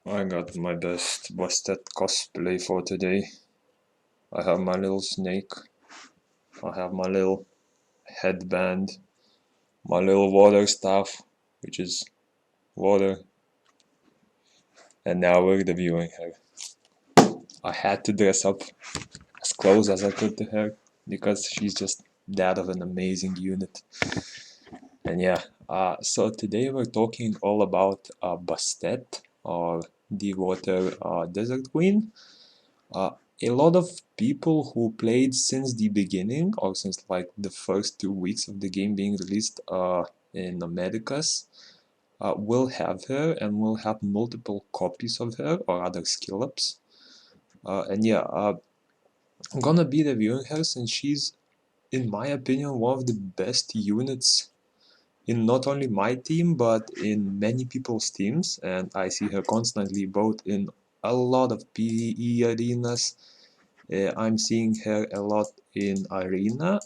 I got my best BASTET cosplay for today. I have my little snake, I have my little headband, my little water staff, which is water, and now we're debuting her. I had to dress up as close as I could to her because she's just that of an amazing unit. And yeah, so today we're talking all about BASTET, or the Water Desert Queen. Uh, a lot of people who played since the beginning, or since like the first 2 weeks of the game being released in Americas, will have her and will have multiple copies of her or other skill ups. And yeah, I'm gonna be reviewing her since she's, in my opinion, one of the best units in not only my team but in many people's teams, and I see her constantly both in a lot of PvE arenas. I'm seeing her a lot in arena.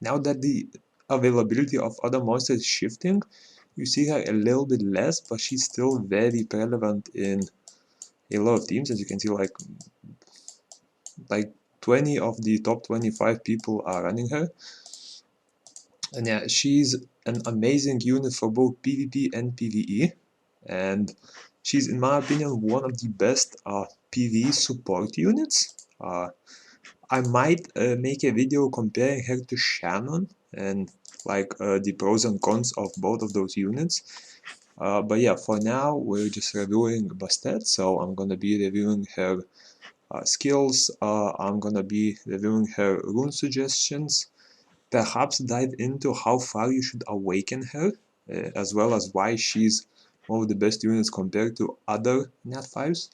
Now that the availability of other monsters is shifting, you see her a little bit less, but she's still very prevalent in a lot of teams. As you can see, like 20 of the top 25 people are running her. And yeah, she's an amazing unit for both PvP and PvE. And she's, in my opinion, one of the best PvE support units. I might make a video comparing her to Shannon and the pros and cons of both of those units. But yeah, for now we're just reviewing BASTET, so I'm gonna be reviewing her skills. I'm gonna be reviewing her rune suggestions. Perhaps dive into how far you should awaken her, as well as why she's one of the best units compared to other Nat 5s.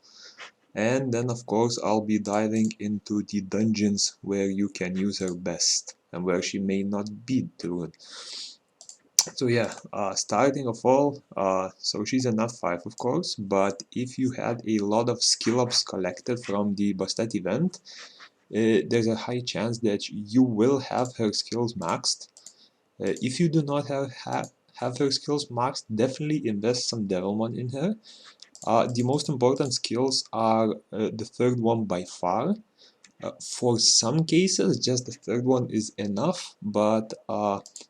And then of course I'll be diving into the dungeons where you can use her best and where she may not be too good. So yeah, starting of all, so she's a Nat 5 of course, but if you had a lot of skill ups collected from the BASTET event, there's a high chance that you will have her skills maxed. If you do not have her skills maxed, definitely invest some Devilmon in her. The most important skills are the third one by far. For some cases, just the third one is enough, but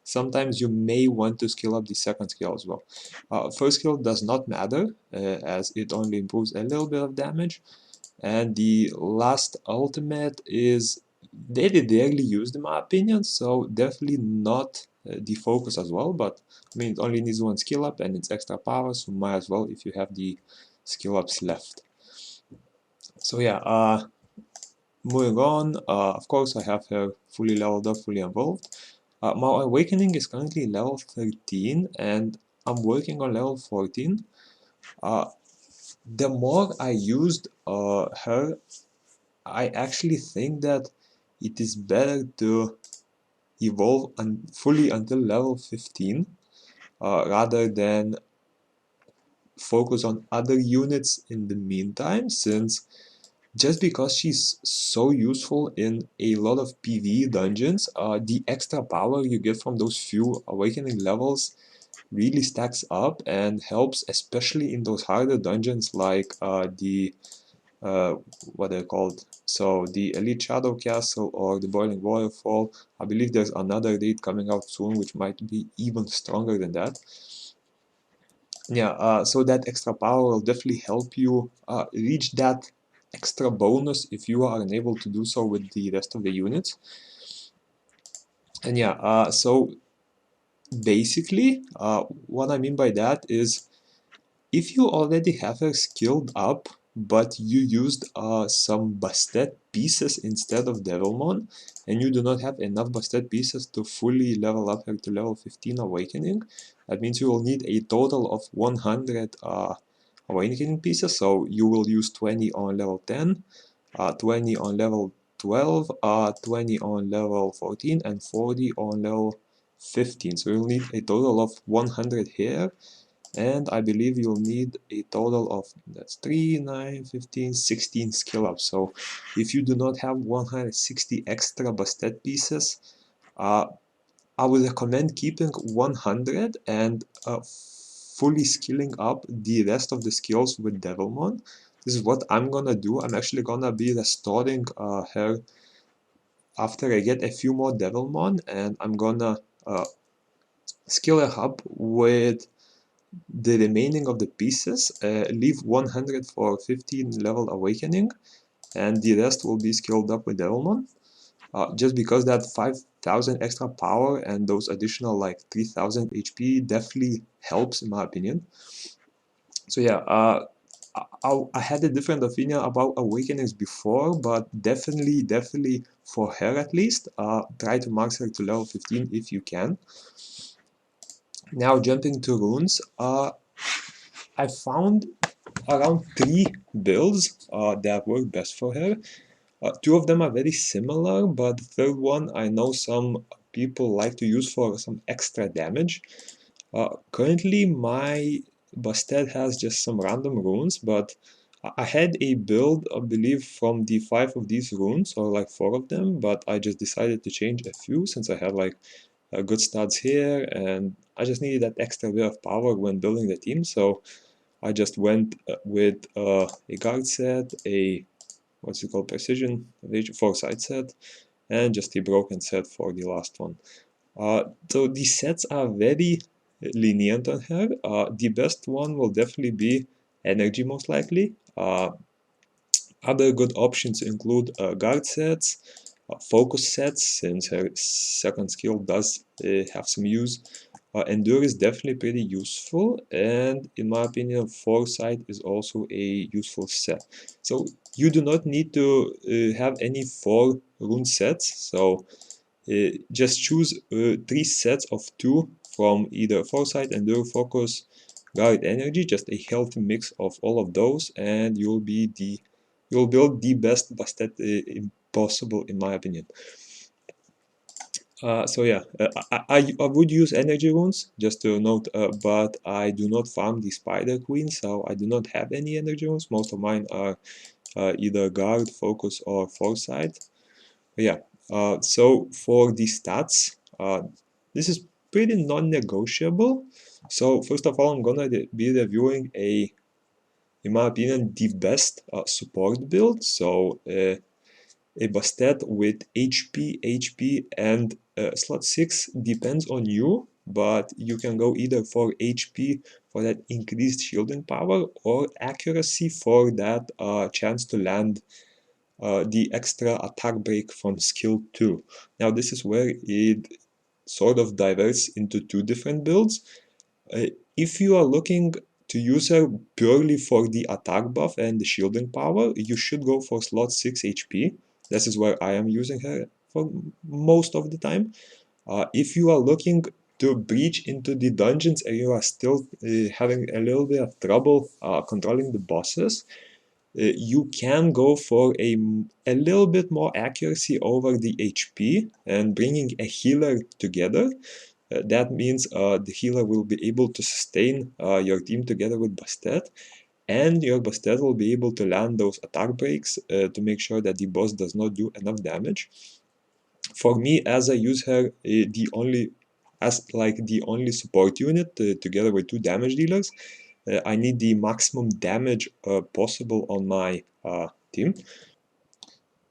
sometimes you may want to skill up the second skill as well. First skill does not matter, as it only improves a little bit of damage, and the last ultimate is very rarely used in my opinion, so definitely not the focus as well, but I mean it only needs one skill up and it's extra power, so might as well if you have the skill ups left. So yeah, moving on, of course I have her fully leveled up, fully evolved. My awakening is currently level 13 and I'm working on level 14. The more I used her, I actually think that it is better to evolve fully until level 15 rather than focus on other units in the meantime, since just because she's so useful in a lot of PvE dungeons, the extra power you get from those few awakening levels really stacks up and helps, especially in those harder dungeons like uh, what they're called. So the Elite Shadow Castle or the Boiling Waterfall. I believe there's another raid coming out soon which might be even stronger than that. Yeah, so that extra power will definitely help you reach that extra bonus if you are unable to do so with the rest of the units. And yeah, so basically, what I mean by that is if you already have her skilled up, but you used some BASTET pieces instead of Devilmon, and you do not have enough BASTET pieces to fully level up her to level 15 Awakening, that means you will need a total of 100 Awakening pieces, so you will use 20 on level 10, 20 on level 12, 20 on level 14, and 40 on level 15. So you'll need a total of 100 here, and I believe you'll need a total of, that's 3, 9, 15, 16 skill ups. So if you do not have 160 extra BASTET pieces, I would recommend keeping 100 and fully skilling up the rest of the skills with Devilmon. This is what I'm gonna do. I'm actually gonna be restoring her after I get a few more Devilmon, and I'm gonna skill her up with the remaining of the pieces, leave 100 for 15 level awakening, and the rest will be skilled up with Devilmon. Just because that 5,000 extra power and those additional like 3,000 HP definitely helps in my opinion. So yeah, I had a different opinion about awakenings before, but definitely for her at least, try to max her to level 15 if you can. Now jumping to runes, I found around 3 builds that work best for her. 2 of them are very similar, but the third one I know some people like to use for some extra damage. Currently my BASTET has just some random runes, but I had a build, I believe, from the 5 of these runes, or like 4 of them, but I just decided to change a few since I had like good stats here, and I just needed that extra bit of power when building the team, so I just went with a guard set, a what's it called, precision, foresight set, and just a broken set for the last one. So these sets are very lenient on her. The best one will definitely be energy, most likely. Other good options include guard sets, focus sets, since her second skill does have some use. Endure is definitely pretty useful, and in my opinion, Foresight is also a useful set. So you do not need to have any 4 rune sets, so just choose 3 sets of 2 from either Foresight, Endure, Focus, Guard, Energy, just a healthy mix of all of those, and you'll build the best BASTET possible, in my opinion. So yeah, I would use energy runes, just to note, but I do not farm the Spider Queen, so I do not have any energy runes. Most of mine are either Guard, Focus, or Foresight. But yeah, so for the stats, this is pretty non-negotiable. So first of all, I'm gonna be reviewing in my opinion, the best support build. So a BASTET with HP, and slot 6 depends on you, but you can go either for HP for that increased shielding power, or accuracy for that chance to land the extra attack break from skill 2. Now this is where it sort of diverts into 2 different builds. If you are looking to use her purely for the attack buff and the shielding power, you should go for slot 6 HP. This is where I am using her for most of the time. If you are looking to breach into the dungeons and you are still having a little bit of trouble controlling the bosses, you can go for a little bit more accuracy over the HP and bringing a healer together. That means the healer will be able to sustain your team together with BASTET, and your BASTET will be able to land those attack breaks to make sure that the boss does not do enough damage. For me, as I use her the only support unit together with 2 damage dealers, I need the maximum damage possible on my team.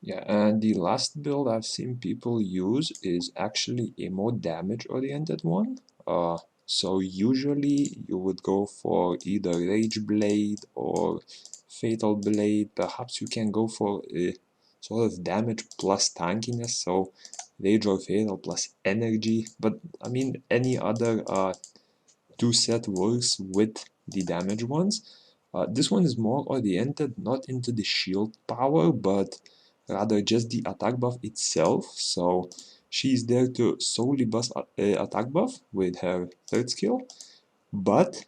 Yeah, and the last build I've seen people use is actually a more damage-oriented one. So usually you would go for either Rage Blade or Fatal Blade. Perhaps you can go for a sort of damage plus tankiness, so Rage or Fatal plus energy. But I mean, any other 2 set works with the damage ones. This one is more oriented not into the shield power, but rather just the attack buff itself. So she's there to solely bust attack buff with her 3rd skill, but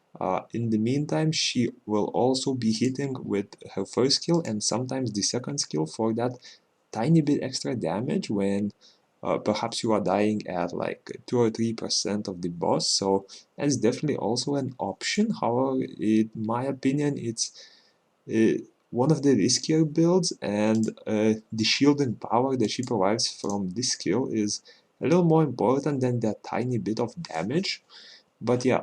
in the meantime she will also be hitting with her 1st skill and sometimes the 2nd skill for that tiny bit extra damage when perhaps you are dying at like 2 or 3% of the boss. So that's definitely also an option. However, in my opinion, it's one of the riskier builds, and the shielding power that she provides from this skill is a little more important than that tiny bit of damage. But yeah,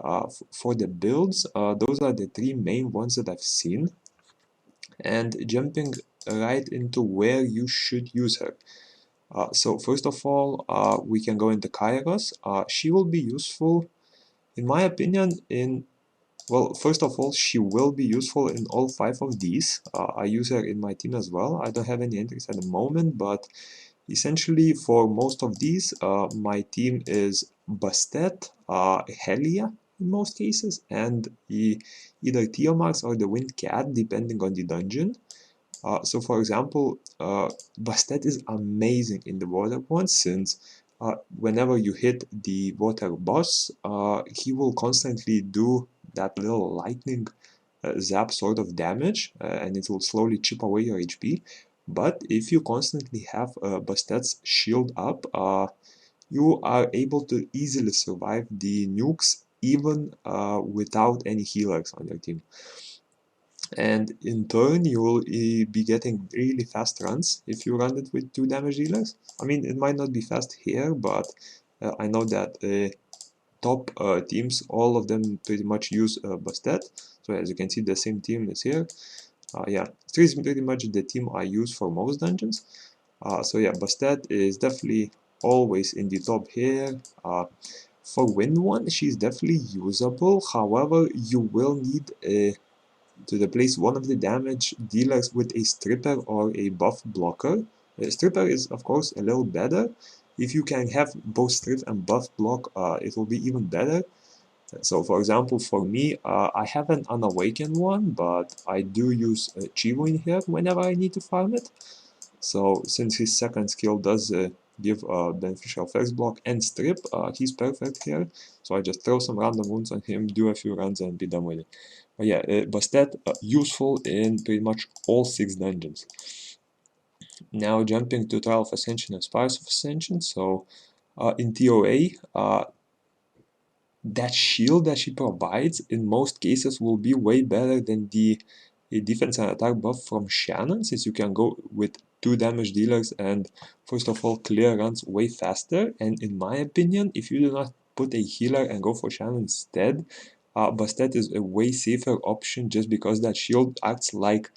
for the builds, those are the three main ones that I've seen. And jumping right into where you should use her. So first of all, we can go into Kairos. She will be useful, in my opinion, well, first of all, she will be useful in all 5 of these. I use her in my team as well. I don't have any entries at the moment, but essentially for most of these, my team is BASTET, Helia in most cases, and either Tiamat or the Wind Cat, depending on the dungeon. So for example, Bastet is amazing in the water one, since whenever you hit the water boss, he will constantly do that little lightning zap sort of damage, and it will slowly chip away your HP. But if you constantly have Bastet's shield up, you are able to easily survive the nukes even without any healers on your team. And in turn, you will be getting really fast runs if you run it with 2 damage dealers. I mean, it might not be fast here, but I know that top teams, all of them pretty much use Bastet. So as you can see, the same team is here. Yeah, 3 is pretty much the team I use for most dungeons. So yeah, Bastet is definitely always in the top here. For Wind 1, she's definitely usable. However, you will need to replace one of the damage dealers with a stripper or a buff blocker. A stripper is of course a little better. If you can have both strip and buff block, it will be even better. So for example, for me, I have an unawakened one, but I do use Chivo in here whenever I need to farm it. So since his second skill does give beneficial first block and strip, he's perfect here. So I just throw some random wounds on him, do a few runs, and be done with it. But yeah, Bastet useful in pretty much all 6 dungeons. Now jumping to Trial of Ascension and Spires of Ascension. So in TOA, that shield that she provides in most cases will be way better than the defense and attack buff from Shannon, since you can go with 2 damage dealers and first of all clear runs way faster. And in my opinion, if you do not put a healer and go for Shannon instead, Bastet is a way safer option, just because that shield acts like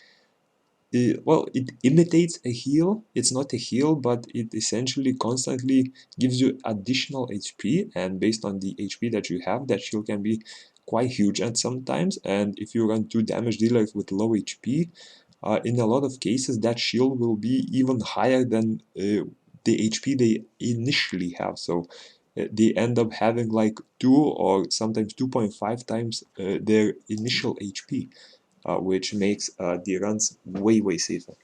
well, it imitates a heal. It's not a heal, but it essentially constantly gives you additional HP, and based on the HP that you have, that shield can be quite huge at sometimes. And if you run 2 damage dealers with low HP, in a lot of cases that shield will be even higher than the HP they initially have. So they end up having like 2 or sometimes 2.5 times their initial HP. Which makes the runs way safer.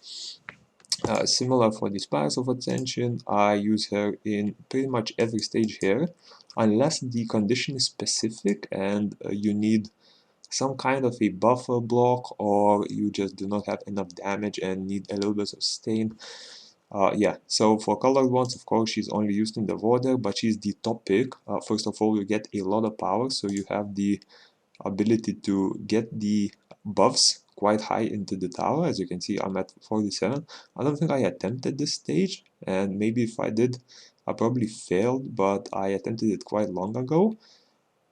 Similar for the Spires of Ascension, I use her in pretty much every stage here, unless the condition is specific and you need some kind of a buffer block, or you just do not have enough damage and need a little bit of sustain. Yeah, so for colored ones, of course, she's only used in the water, but she's the top pick. First of all, you get a lot of power, so you have the ability to get the buffs quite high into the tower. As you can see, I'm at 47. I don't think I attempted this stage, and maybe if I did, I probably failed, but I attempted it quite long ago.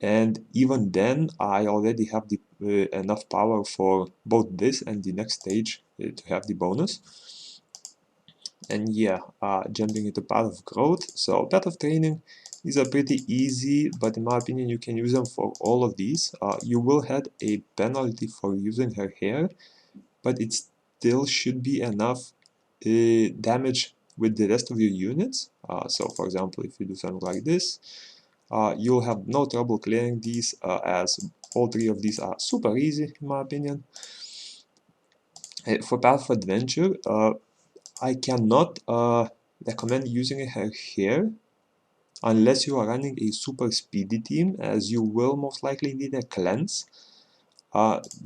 And even then, I already have the enough power for both this and the next stage to have the bonus. And yeah, jumping into Path of Growth. So Path of Training, these are pretty easy, but in my opinion, you can use them for all of these. You will have a penalty for using her here, but it still should be enough damage with the rest of your units. So for example, if you do something like this, you'll have no trouble clearing these, as all 3 of these are super easy in my opinion. For Path of Adventure, I cannot recommend using her here unless you are running a super speedy team, as you will most likely need a cleanse.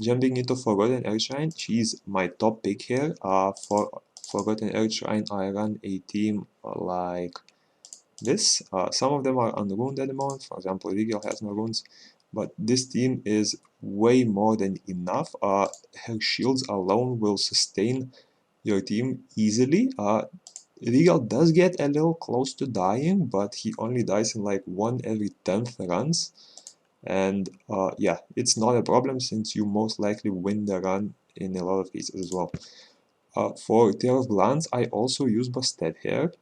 Jumping into Forgotten Earthshrine, she's my top pick here. For Forgotten Earthshrine, I run a team like this. Some of them are unruined at the moment, for example, Regal has no runes, but this team is way more than enough. Her shields alone will sustain your team easily. Regal does get a little close to dying, but he only dies in like 1 every 10th runs. and yeah, it's not a problem since you most likely win the run in a lot of cases as well. For Tale of Glance, I also use BASTET here,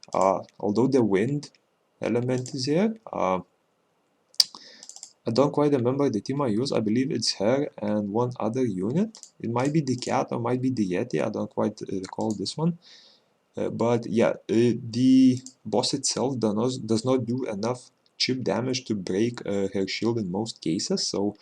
although the wind element is here. I don't quite remember the team I use. I believe it's her and one other unit. It might be the cat or might be the Yeti. I don't quite recall this one. But yeah, the boss itself does not do enough chip damage to break her shield in most cases. So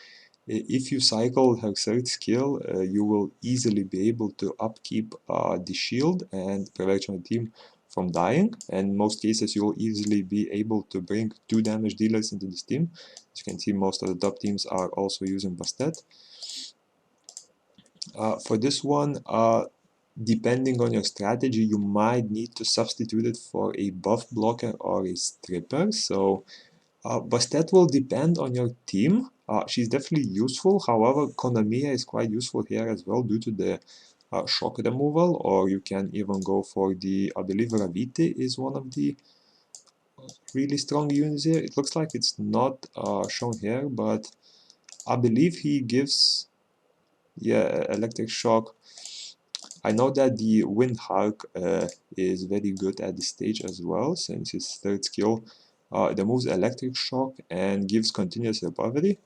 if you cycle her third skill, you will easily be able to upkeep the shield and prevent your team from dying. And in most cases, you will easily be able to bring 2 damage dealers into this team. As you can see, most of the top teams are also using BASTET. For this one, depending on your strategy, you might need to substitute it for a buff blocker or a stripper. So BASTET will depend on your team. She's definitely useful. However, Konamiya is quite useful here as well due to the shock removal, or you can even go for the, I believe Ravite is one of the really strong units here. It looks like it's not shown here, but I believe he gives, yeah, electric shock. I know that the Wind Hulk is very good at this stage as well, since his third skill removes electric shock and gives continuous recovery.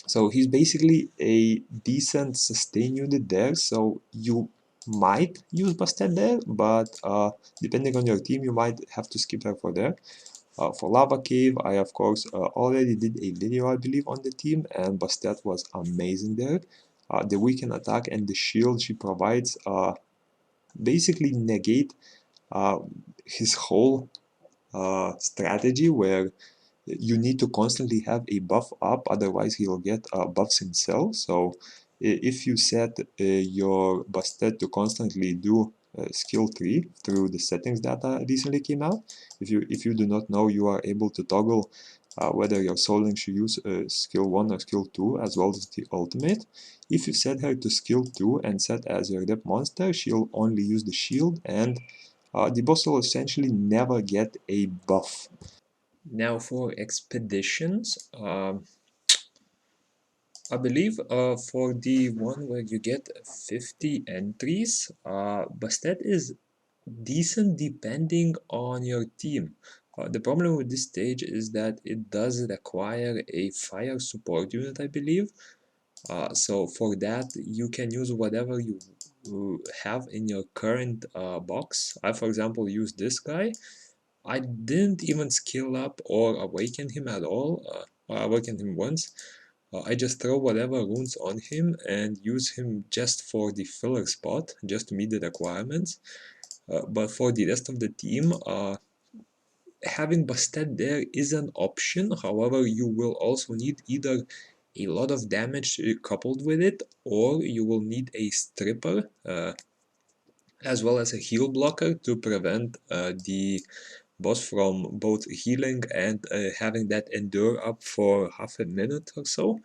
So he's basically a decent sustain unit there, so you might use BASTET there, but depending on your team, you might have to skip her for there. For Lava Cave, I of course already did a video, I believe, on the team, and BASTET was amazing there. The weaken attack and the shield she provides basically negate his whole strategy, where you need to constantly have a buff up, otherwise he'll get buffs himself. So if you set your BASTET to constantly do skill 3 through the settings that recently came out, if you do not know, you are able to toggle whether your Soling should use skill 1 or skill 2 as well as the ultimate. If you set her to skill 2 and set as your rep monster, she'll only use the shield, and the boss will essentially never get a buff. Now for expeditions, I believe for the one where you get 50 entries, BASTET is decent depending on your team. The problem with this stage is that it does require a fire support unit, I believe. So for that, you can use whatever you have in your current box. I, for example, use this guy. I didn't even skill up or awaken him at all. I awakened him once. I just throw whatever runes on him and use him just for the filler spot, just to meet the requirements. But for the rest of the team, having BASTET there is an option. However, you will also need either a lot of damage coupled with it, or you will need a stripper as well as a heal blocker to prevent the boss from both healing and having that endure up for half a minute or so.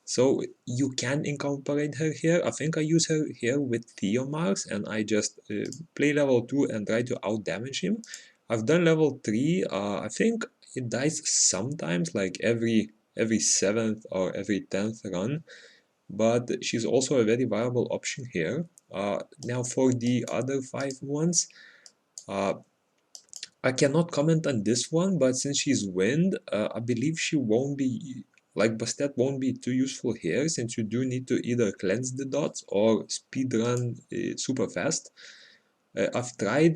So you can incorporate her here. I think I use her here with Theomars, and I just play level 2 and try to out damage him. I've done level 3. I think it dies sometimes, like every 7th or every 10th run, but she's also a very viable option here. Now for the other 5 ones, uh, I cannot comment on this one, but since she's wind, I believe she won't be, like BASTET won't be too useful here, since you do need to either cleanse the dots or speedrun super fast. I've tried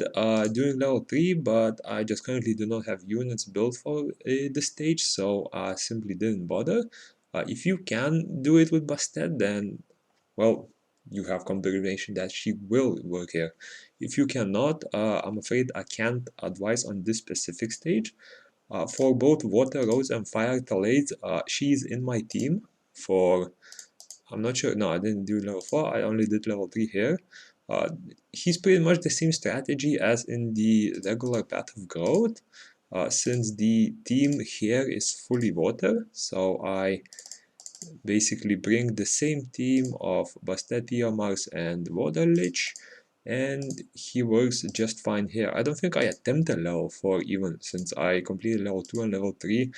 doing level 3, but I just currently do not have units built for this stage, so I simply didn't bother. If you can do it with BASTET, then, well, you have confirmation that she will work here. If you cannot, I'm afraid I can't advise on this specific stage. For both Water Rose and Fire Talade, she's in my team for, I'm not sure, no, I didn't do level 4, I only did level 3 here. He's pretty much the same strategy as in the regular Path of Growth, since the team here is fully water, so I basically bring the same team of BASTET, Mars, and Water Lich, and he works just fine here. I don't think I attempted level 4 even, since I completed level 2 and level 3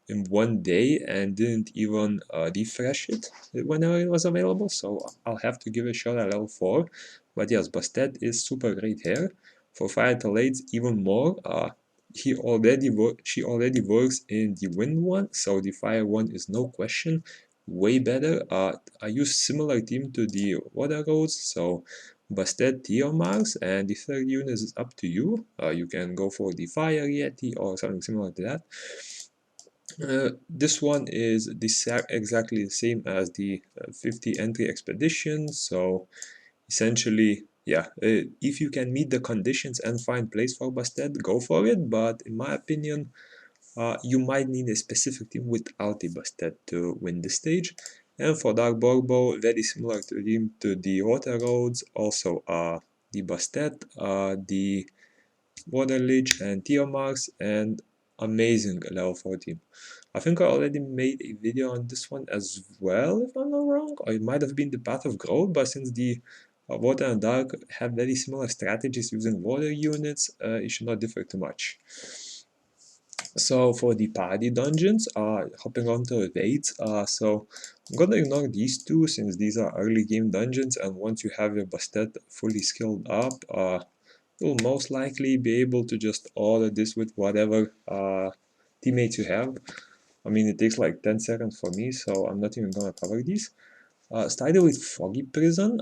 in one day and didn't even refresh it whenever it was available, so I'll have to give it a shot at level 4. But yes, Bastet is super great here. For Fire Talates even more, she already works in the Wind one, so the Fire one is no question way better. I use similar team to the Water Roads, so Bastet Theomars, and the third unit is up to you. You can go for the Fire Yeti or something similar to that. This one is exactly the same as the 50 entry expedition, so essentially, yeah, if you can meet the conditions and find place for Bastet, go for it, but in my opinion, you might need a specific team without the Bastet to win the stage. And for Dark Borbo, very similar to the Water Roads, also the Bastet, the Water Lich and Theomars, and amazing level 4 team. I think I already made a video on this one as well, if I'm not wrong, or it might have been the Path of Growth, but since the Water and Dark have very similar strategies using water units, it should not differ too much. So for the party dungeons, hopping on to raids, so I'm gonna ignore these two since these are early game dungeons, and once you have your Bastet fully skilled up, you'll most likely be able to just order this with whatever teammates you have. I mean, it takes like 10 seconds for me, so I'm not even gonna cover these. Starting with Foggy Prison,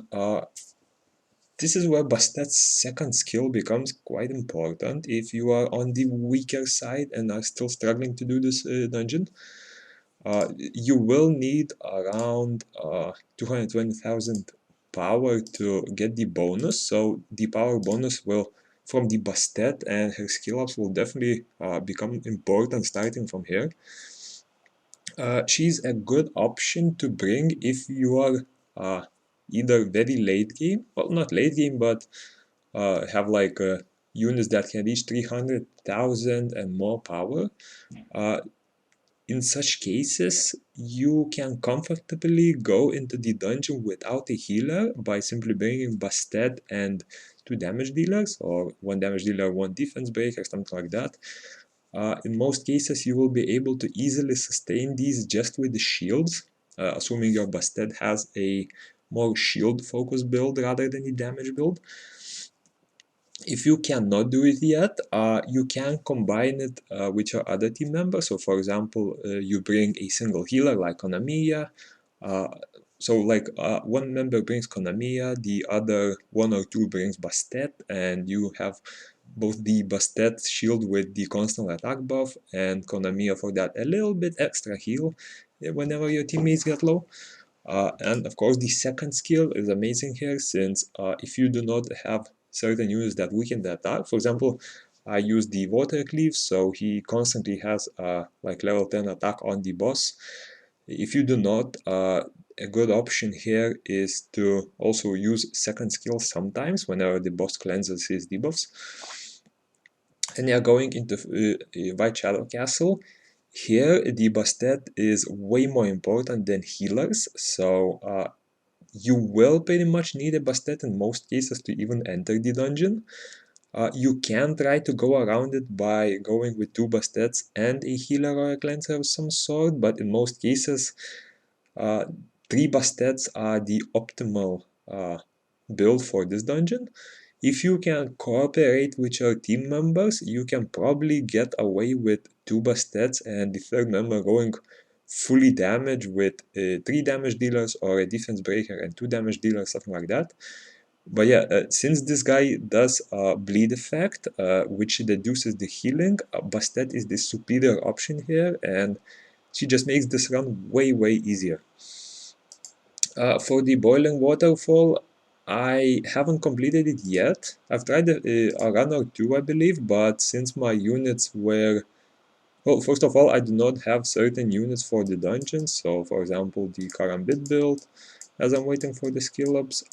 this is where Bastet's second skill becomes quite important if you are on the weaker side and are still struggling to do this dungeon. You will need around 220,000 power to get the bonus, so the power bonus will from the Bastet and her skill ups will definitely become important starting from here. She's a good option to bring if you are either very late game, well, not late game, but have like units that can reach 300,000 and more power. In such cases, you can comfortably go into the dungeon without a healer by simply bringing Bastet and 2 damage dealers, or 1 damage dealer, 1 defense breaker, something like that. In most cases, you will be able to easily sustain these just with the shields, assuming your Bastet has a more shield-focused build rather than the damage build. If you cannot do it yet, you can combine it with your other team members. So, for example, you bring a single healer like Konamiya. So, like one member brings Konamiya, the other 1 or 2 brings Bastet, and you have both the Bastet shield with the constant attack buff and Konamiya for that a little bit extra heal whenever your teammates get low. And of course, the second skill is amazing here, since if you do not have certain units that weaken the attack, for example, I use the Water Cleave, so he constantly has like level 10 attack on the boss. If you do not, a good option here is to also use second skill sometimes whenever the boss cleanses his debuffs. And yeah, going into White Shadow Castle, here the Bastet is way more important than healers, so you will pretty much need a Bastet in most cases to even enter the dungeon. You can try to go around it by going with 2 Bastets and a healer or a cleanser of some sort, but in most cases, 3 Bastets are the optimal build for this dungeon. If you can cooperate with your team members, you can probably get away with 2 Bastets and the third member going fully damage with 3 damage dealers or a defense breaker and 2 damage dealers, something like that. But yeah, since this guy does bleed effect, which reduces the healing, Bastet is the superior option here, and she just makes this run way easier. For the Boiling Waterfall, I haven't completed it yet. I've tried a run or 2, I believe, but since my units were... Well, first of all, I do not have certain units for the dungeons, so for example, the Karambit build, as I'm waiting for the skill ups.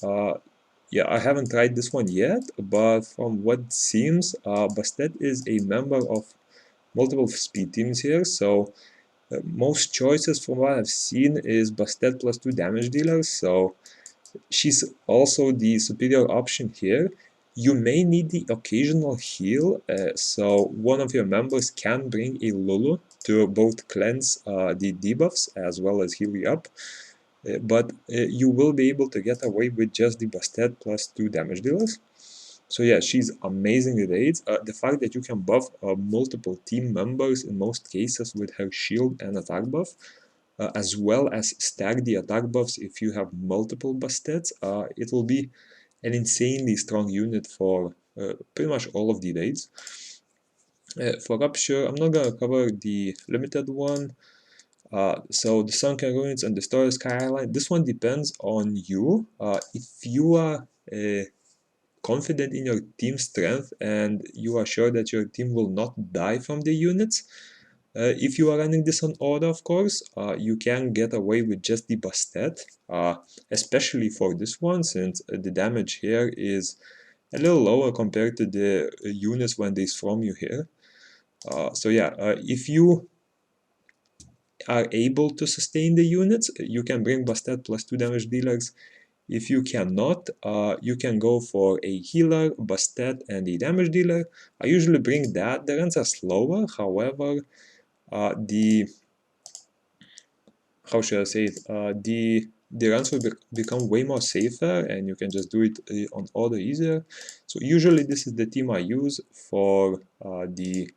Yeah, I haven't tried this one yet, but from what seems, Bastet is a member of multiple speed teams here, so most choices from what I've seen is Bastet plus 2 damage dealers, so she's also the superior option here. You may need the occasional heal, so one of your members can bring a Lulu to both cleanse the debuffs as well as heal you up. But you will be able to get away with just the Bastet plus 2 damage dealers. So yeah, she's amazing with aids. The fact that you can buff multiple team members in most cases with her shield and attack buff, as well as stack the attack buffs if you have multiple Bastets, it will be an insanely strong unit for pretty much all of the raids. For Rupture, I'm not gonna cover the limited one. So the Sunken Ruins and the Story Sky Island, this one depends on you. If you are confident in your team strength and you are sure that your team will not die from the units, if you are running this on order, of course, you can get away with just the Bastet, especially for this one, since the damage here is a little lower compared to the units when they swarm you here. So yeah, if you are able to sustain the units, you can bring Bastet plus 2 damage dealers. If you cannot, you can go for a healer, Bastet, and a damage dealer. I usually bring that. The runs are slower, however, how should I say it? The runs will become way more safer, and you can just do it on order easier. So usually this is the team I use for the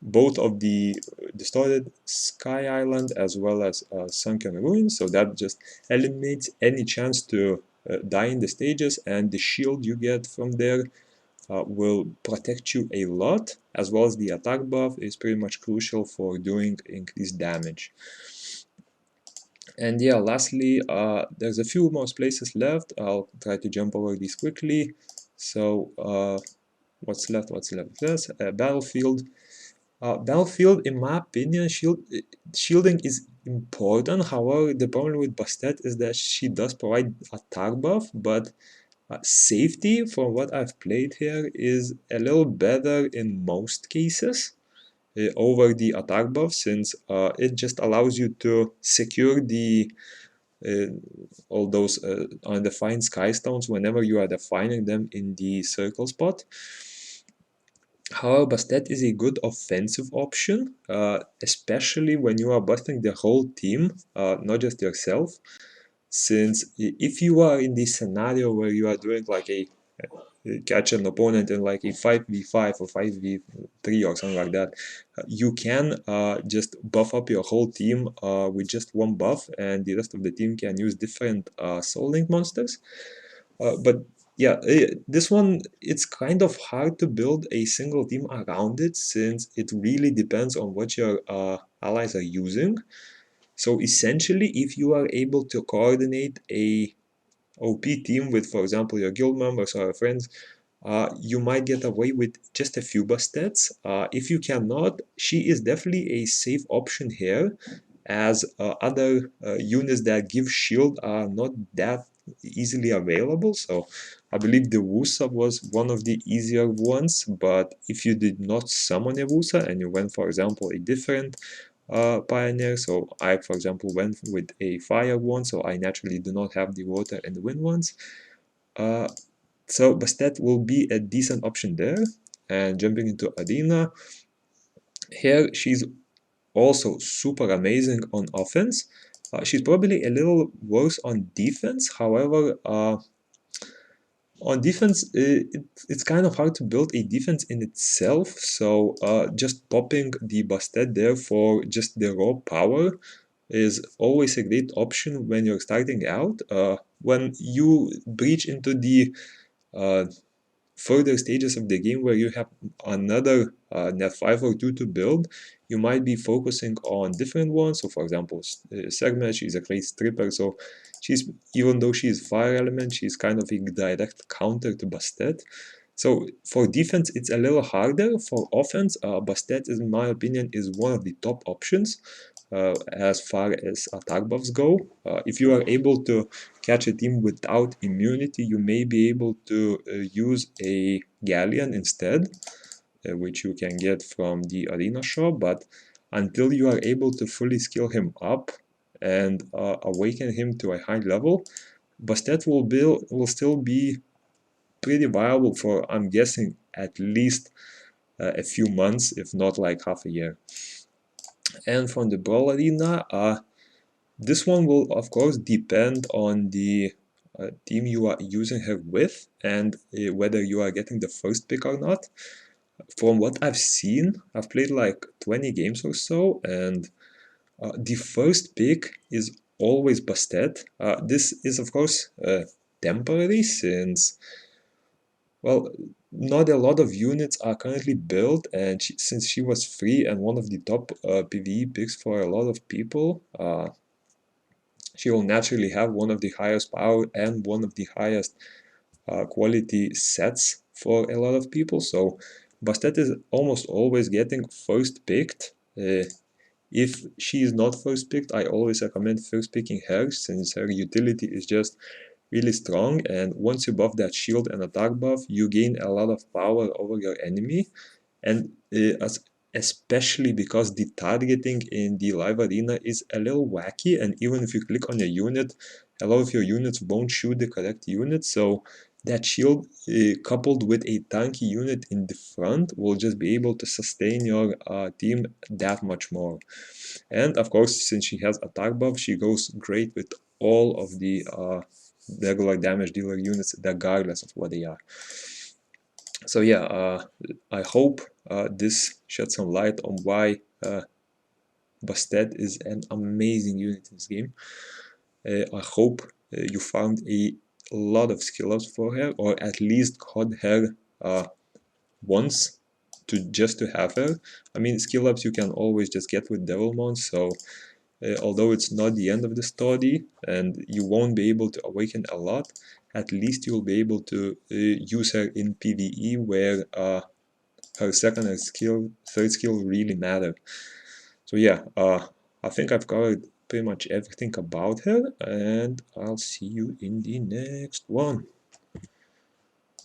both of the distorted Sky Island as well as Sunken Ruins, so that just eliminates any chance to die in the stages, and the shield you get from there will protect you a lot, as well as the attack buff is pretty much crucial for doing increased damage. And yeah, lastly, there's a few more places left. I'll try to jump over these quickly. So what's left? Yes, Battlefield. Battlefield, in my opinion, shielding is important. However, the problem with Bastet is that she does provide attack buff, but safety, from what I've played here, is a little better in most cases over the attack buff, since it just allows you to secure the uh, all those undefined sky stones whenever you are defining them in the circle spot. However, Bastet is a good offensive option, especially when you are busting the whole team, not just yourself. Since if you are in this scenario where you are doing like a catch an opponent in like a 5v5 or 5v3 or something like that, you can just buff up your whole team with just one buff, and the rest of the team can use different Soul Link monsters. But yeah, this one, it's kind of hard to build a single team around it, since it really depends on what your allies are using. So essentially, if you are able to coordinate a OP team with, for example, your guild members or your friends, you might get away with just a few Bastets. If you cannot, she is definitely a safe option here, as other units that give shield are not that easily available. So I believe the Wusa was one of the easier ones, but if you did not summon a Wusa and you went, for example, a different Pioneer, so I, for example, went with a fire one, so I naturally do not have the water and the wind ones. So Bastet will be a decent option there. And jumping into Arena, here she's also super amazing on offense. She's probably a little worse on defense. However, on defense, it's kind of hard to build a defense in itself. So just popping the Bastet there for just the raw power is always a great option when you're starting out. When you breach into the further stages of the game where you have another net 5 or 2 to build, you might be focusing on different ones. So for example, Segma, she's a great stripper, so she's, even though she's fire element, she's kind of a direct counter to Bastet. So for defense, it's a little harder. For offense, Bastet, in my opinion, is one of the top options as far as attack buffs go. If you are able to catch a team without immunity, you may be able to use a Galleon instead, which you can get from the arena shop, but until you are able to fully skill him up and awaken him to a high level, Bastet will still be pretty viable for, I'm guessing, at least a few months, if not like half a year. And from the Brawl Arena, this one will of course depend on the team you are using her with, and whether you are getting the first pick or not. From what I've seen, I've played like 20 games or so, and the first pick is always BASTET. This is of course temporary, since, well, not a lot of units are currently built, and since she was free and one of the top PvE picks for a lot of people, she will naturally have one of the highest power and one of the highest quality sets for a lot of people. So Bastet is almost always getting first picked. If she is not first picked, I always recommend first picking her, since her utility is just really strong, and once you buff that shield and attack buff, you gain a lot of power over your enemy. And especially because the targeting in the live arena is a little wacky, and even if you click on a unit, a lot of your units won't shoot the correct unit. So that shield, coupled with a tanky unit in the front, will just be able to sustain your team that much more. And of course, since she has attack buff, she goes great with all of the regular damage dealer units, regardless of what they are. So yeah, I hope this sheds some light on why Bastet is an amazing unit in this game. I hope you found a lot of skill ups for her, or at least got her once just to have her. I mean, skill ups you can always just get with Devilmon, so although it's not the end of the story and you won't be able to awaken a lot, at least you'll be able to use her in PvE, where her second and third skill really matter. So yeah, I think I've covered pretty much everything about her, and I'll see you in the next one.